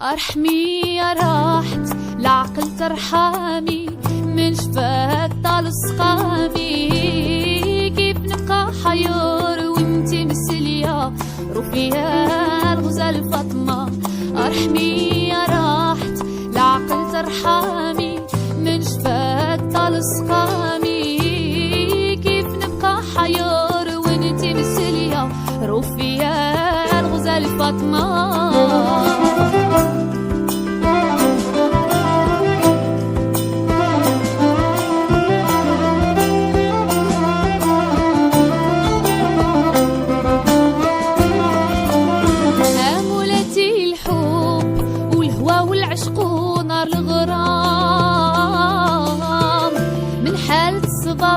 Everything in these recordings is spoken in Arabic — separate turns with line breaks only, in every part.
ارحمي يا راحت العقل ترحمي من شفاك طال سقامي. كيف نبقى حيور وانتي مسلية رفيا الغزال فاطمة. ارحمي يا راحت العقل ترحمي من شفاك طال سقامي. كيف نبقى حيور وانتي مسلية رفيا الغزال فاطمة.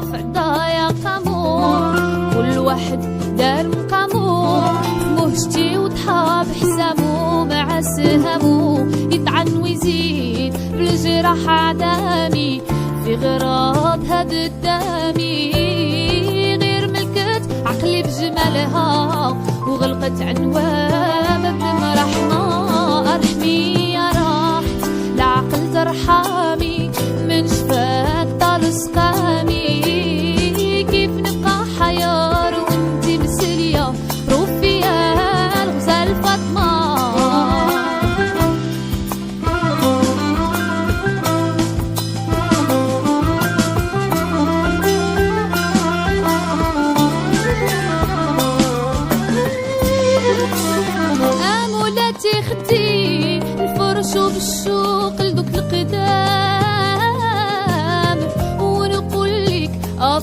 في عدايا قامور كل واحد دار مقامو مهجتي وضحى بحسامو مع سهامو يطعن ويزيد بالجراح عدامي في غراض هاد الدامي. غير ملكت عقلي بجمالها وغلقت عنوان باب المرحمة. ارحمي يا راحت العقل ترحمي من شفاك طال سقامي. كيف نبقى حيار وانتي مسلية رفيا الغزال فاطمة. امولاتي خدي الفرش وبالشوق لدوك القدام ونقول لك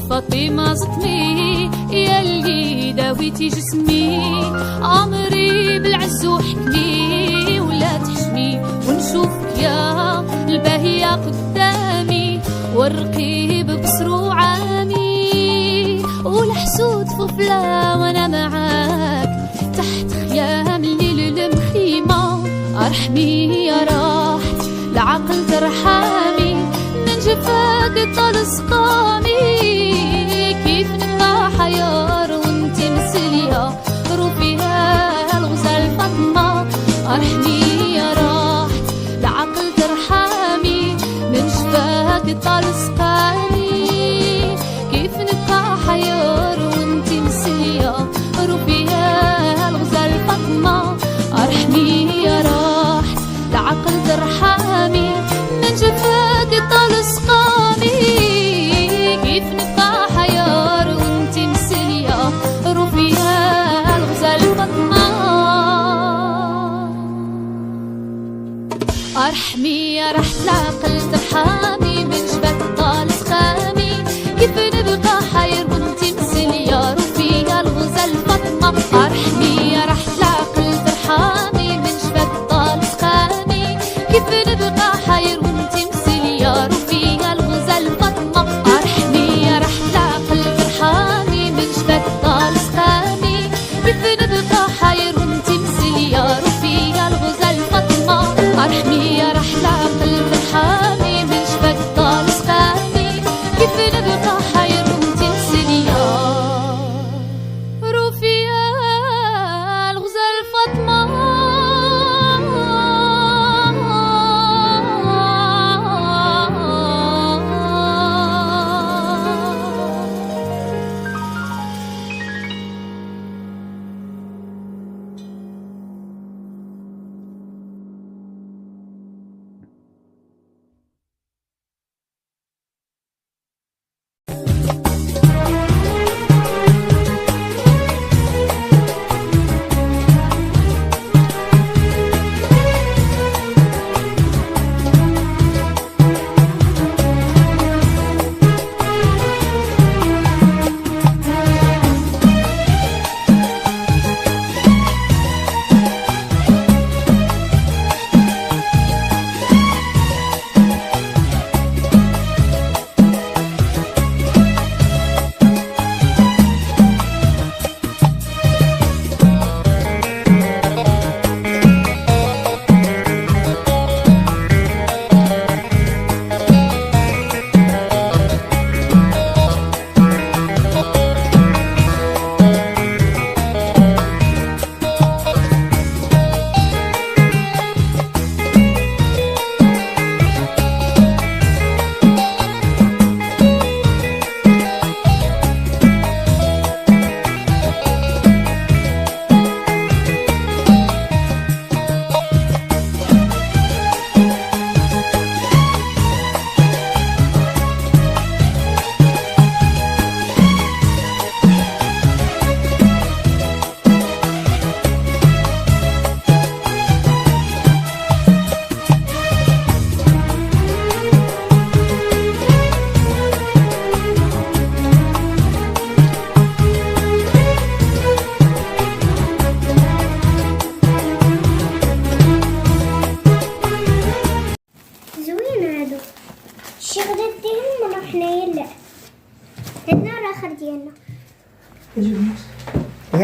فاطمة زطمي يا اللي داويتي جسمي. عمري بالعز وحكمي ولا تحشمي ونشوفك يا الباهية قدامي والرقيب بصرو عامي والحسود فضلة وانا معاك تحت خيام الليل المخيمة. ارحمي يا راحت العقل ترحمي من جفاك طال سقامي. كيف نبقى حيار وانتي مسلية رفيها الغزال فاطمة. ارحمي يا راحت العقل ترحمي من جفاك طال سقامي. كيف نبقى حيار وانتي مسلية رفيها الغزال فاطمة. ارحمي يا راحت العقل ترحمي من جفاك طال سقامي. كيف نبقى حيار وانتي مسلية رفيا الغزال فاطمة. ارحمي يا راحت العقل ترحمي من جفاك طال سقامي. كيف نبقى حيار وانتي مسلية رفيا الغزال فاطمة. ارحمي يا راحت العقل ترحمي من جفاك طال سقامي. كيف نبقى حير وانتي مسلية رفيا الغزال فاطمة. ارحمي يا راحت العقل ترحمي من جفاك طال سقامي. كيف نبقى حير وانتي مسلية رفيا الغزال فاطمة. ارحمي يا راحت العقل ترحمي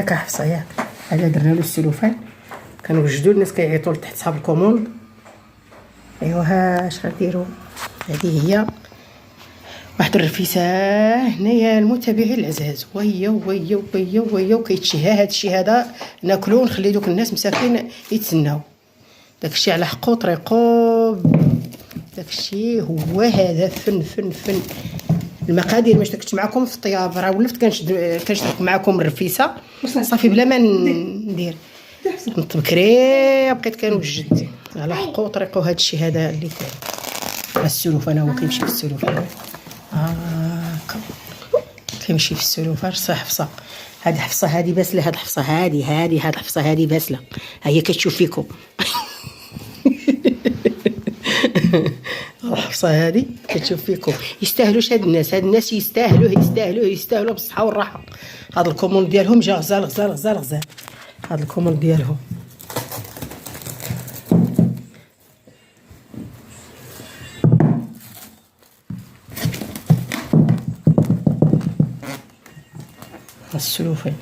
ياك حفصه ياك. هذا درنا له السلوفان، كنوجدوا الناس كيعيطوا لتحت صحاب الكوموند. ايوا ها اش غنديروا؟ هذه هي واحد الرفيسه هنايا المتابعين العزاز، وهي وكيتشهى هذا الشيء هذا ناكلو ونخلي دوك الناس مساكين يتسناو. داكشي على حقو طريقو، داكشي هو هذا فن. المقادير ما شاركتش معكم في الطياب، راه ولفت كنشارك معكم الرفيسه صافي بلا ما ندير نط بكري. بقيت كنوجد على حقو طريقو هذا الشيء هذا اللي كاين. السلوفان هو كيمشي في السلوفان هاكا، كيمشي في السلوفان. صح حفصه، هاد حفصه هادي باسله، هاد الحفصه هادي هاد الحفصه هادي باسله، ها هي كتشوف فيكم. الحفصه هادي كتشوف فيكم. يستاهلوش هاد الناس يستاهلوا بالصحه والراحه. هاد الكوموند ديالهم جا غزال. هاد الكوموند ديالهم السلوفان.